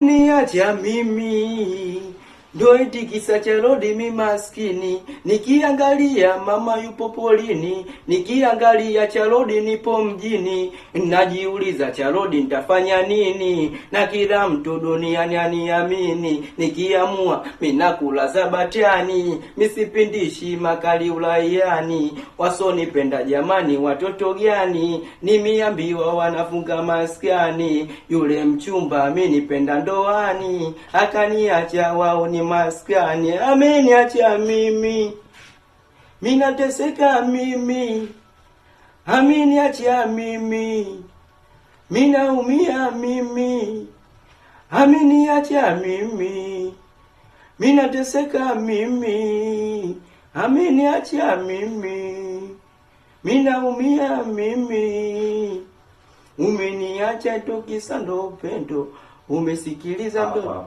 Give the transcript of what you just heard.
Niacha mimi ndo eti kisa cha Lodi mi maskini, nikiangalia mama yupo polini, nikiangalia cha Lodi nipo mjini, najiuliza cha Lodi nitafanya nini, na kila mtu duniani aniamini, nikiamua minakula zabatani, misipindishi makali ulaiani, wasonipenda jamani watoto gani, nimiambiwa wanafunga maskani, yule mchumba minipenda ndoani, akaniacha wao ni maskani, ameniacha mimi, minateseka mimi, ameniacha mimi, minaumia mimi, ameniacha mimi, minateseka mimi, ameniacha mimi, minaumia mimi, umeniacha tokisa ndo upendo, umesikiliza ndo